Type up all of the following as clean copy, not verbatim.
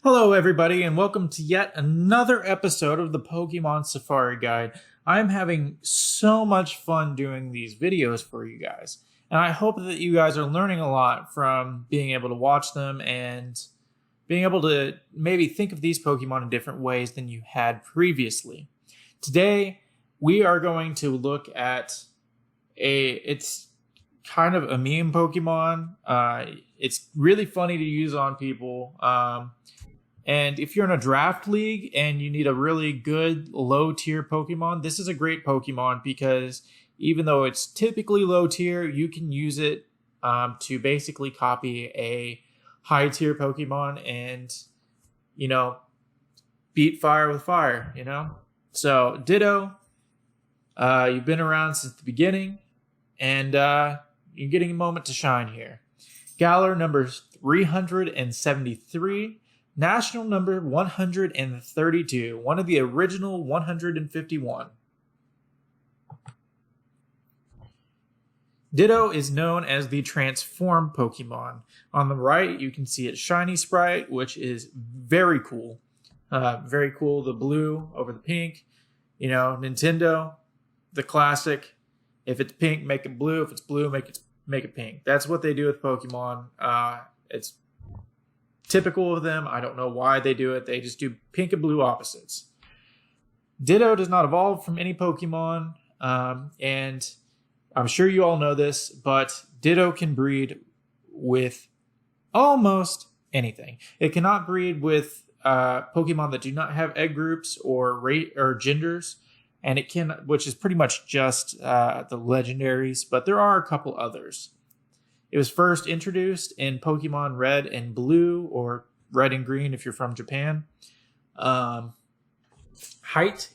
Hello, everybody, and welcome to yet another episode of the Pokemon Safari Guide. I'm having so much fun doing these videos for you guys, and I hope that you guys are learning a lot from being able to watch them and being able to maybe think of these Pokemon in different ways than you had previously. Today, we are going to look at it's kind of a meme Pokemon. It's really funny to use on people. And if you're in a draft league and you need a really good low tier Pokemon, this is a great Pokemon because even though it's typically low tier, you can use it to basically copy a high tier Pokemon and, beat fire with fire. So, Ditto, you've been around since the beginning and you're getting a moment to shine here. Galar number 373. National number 132, one of the original 151. Ditto is known as the Transform Pokemon. On the right, you can see its shiny sprite, which is very cool. Very cool, the blue over the pink. Nintendo, the classic. If it's pink, make it blue. If it's blue, make it pink. That's what they do with Pokemon. It's typical of them. I don't know why they do it. They just do pink and blue opposites. Ditto does not evolve from any Pokemon. And I'm sure you all know this, but Ditto can breed with almost anything. It cannot breed with Pokemon that do not have egg groups or rate or genders. And it can, which is pretty much just the legendaries, but there are a couple others. It was first introduced in Pokemon Red and Blue, or Red and Green if you're from Japan. Height,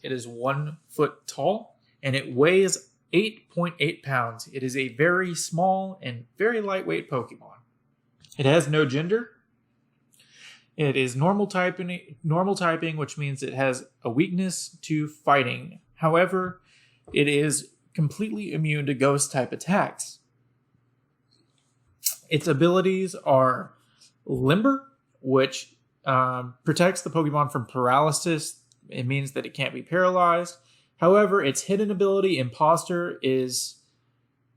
it is 1 foot tall, and it weighs 8.8 pounds. It is a very small and very lightweight Pokemon. It has no gender. It is normal typing, which means it has a weakness to fighting. However, it is completely immune to ghost type attacks. Its abilities are Limber, which protects the Pokemon from paralysis. It means that it can't be paralyzed. However, its hidden ability, Imposter, is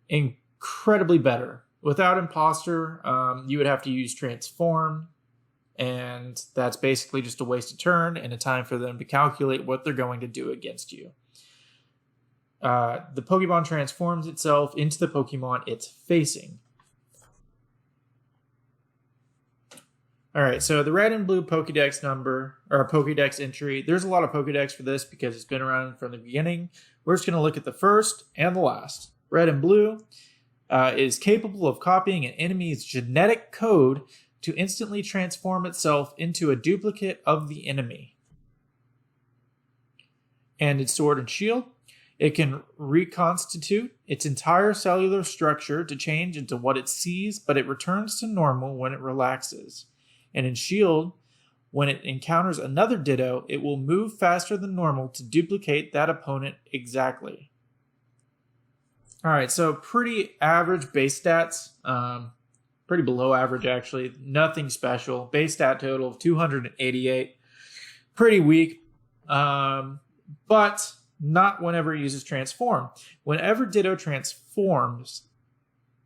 incredibly better. Without Imposter, you would have to use Transform, and that's basically just a waste of turn and a time for them to calculate what they're going to do against you. The Pokemon transforms itself into the Pokemon it's facing. All right, so the Red and Blue Pokédex number, or Pokédex entry, there's a lot of Pokédex for this because it's been around from the beginning. We're just going to look at the first and the last. Red and Blue is capable of copying an enemy's genetic code to instantly transform itself into a duplicate of the enemy. And its Sword and Shield, it can reconstitute its entire cellular structure to change into what it sees, but it returns to normal when it relaxes. And in Shield, when it encounters another Ditto, it will move faster than normal to duplicate that opponent exactly. Alright, so pretty average base stats. Pretty below average, actually. Nothing special. Base stat total of 288. Pretty weak. But not whenever it uses Transform. Whenever Ditto transforms,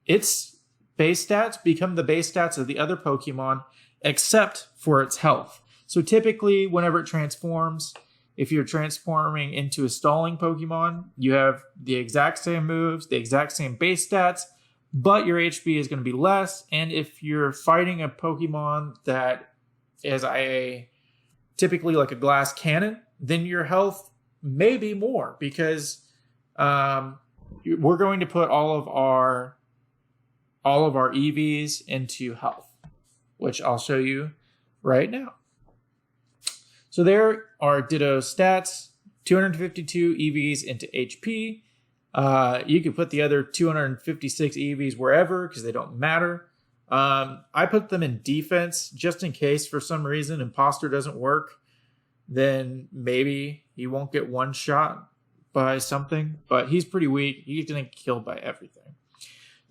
its base stats become the base stats of the other Pokemon, except for its health. So typically, whenever it transforms, if you're transforming into a stalling Pokemon, you have the exact same moves, the exact same base stats, but your HP is going to be less. And if you're fighting a Pokemon that is typically like a glass cannon, then your health may be more because we're going to put all of our EVs into health, which I'll show you right now. So there are Ditto's stats, 252 EVs into HP. You could put the other 256 EVs wherever because they don't matter. I put them in defense just in case for some reason Imposter doesn't work. Then maybe he won't get one shot by something, but he's pretty weak. He's going to get killed by everything.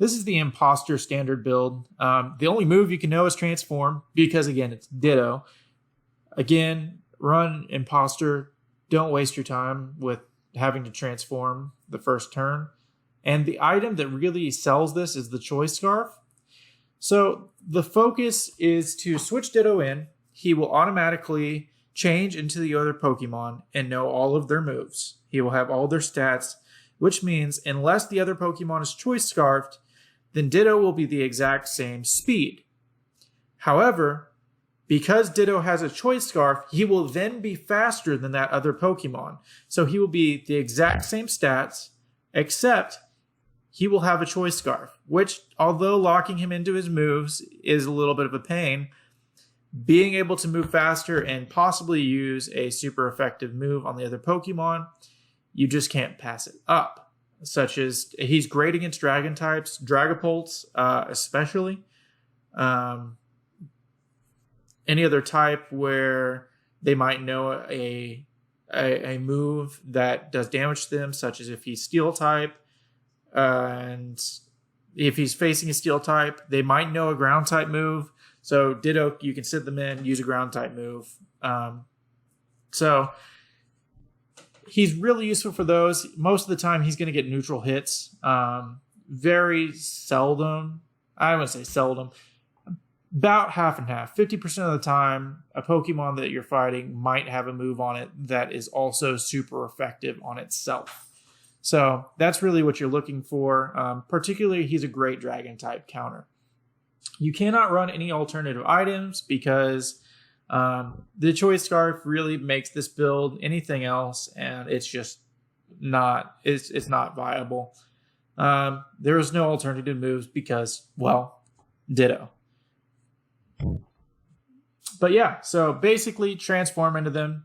This is the Imposter standard build. The only move you can know is Transform because, again, it's Ditto. Again, run Imposter. Don't waste your time with having to transform the first turn. And the item that really sells this is the Choice Scarf. So the focus is to switch Ditto in. He will automatically change into the other Pokemon and know all of their moves. He will have all their stats, which means unless the other Pokemon is Choice Scarfed, then Ditto will be the exact same speed. However, because Ditto has a Choice Scarf, he will then be faster than that other Pokemon. So he will be the exact same stats, except he will have a Choice Scarf, which, although locking him into his moves is a little bit of a pain, being able to move faster and possibly use a super effective move on the other Pokemon, you just can't pass it up. Such as, he's great against Dragon types, Dragapults especially. Any other type where they might know a move that does damage to them, such as if he's Steel type, and if he's facing a Steel type, they might know a Ground type move. So Ditto, you can sit them in, use a Ground type move. So he's really useful for those. Most of the time, he's going to get neutral hits. Very seldom, I wouldn't say seldom, about half and half. 50% of the time, a Pokemon that you're fighting might have a move on it that is also super effective on itself. So that's really what you're looking for. Particularly, he's a great Dragon type counter. You cannot run any alternative items because the Choice Scarf really makes this build anything else, and it's just not, it's not viable. There is no alternative moves because, well, Ditto. But yeah, so basically transform into them,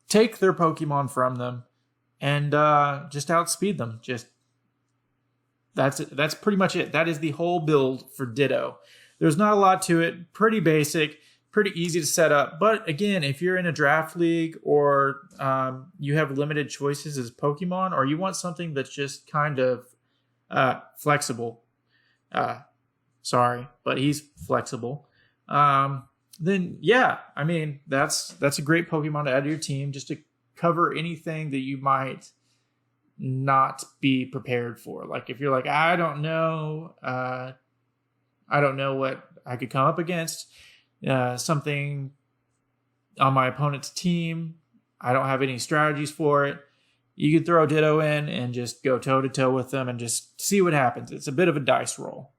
take their Pokemon from them, and just outspeed them. Just that's it. That's pretty much it. That is the whole build for Ditto. There's not a lot to it. Pretty basic, pretty easy to set up. But again, if you're in a draft league or you have limited choices as Pokemon, or you want something that's just kind of flexible, sorry, but he's flexible. Then yeah, I mean, that's a great Pokemon to add to your team just to cover anything that you might not be prepared for. Like if you're like, I don't know what I could come up against, something on my opponent's team, I don't have any strategies for it. You could throw Ditto in and just go toe-to-toe with them and just see what happens. It's a bit of a dice roll.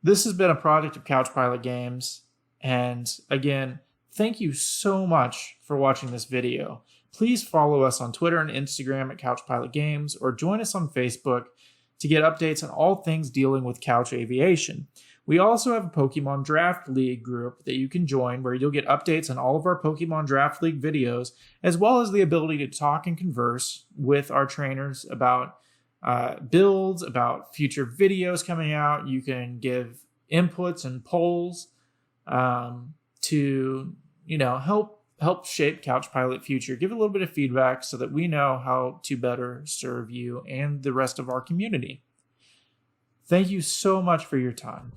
This has been a project of Couch Pilot Games. And again, thank you so much for watching this video. Please follow us on Twitter and Instagram at Couch Pilot Games, or join us on Facebook to get updates on all things dealing with couch aviation. We also have a Pokemon Draft League group that you can join, where you'll get updates on all of our Pokemon Draft League videos, as well as the ability to talk and converse with our trainers about builds, about future videos coming out. You can give inputs and polls to, help shape Couch Pilot future. Give a little bit of feedback so that we know how to better serve you and the rest of our community. Thank you so much for your time.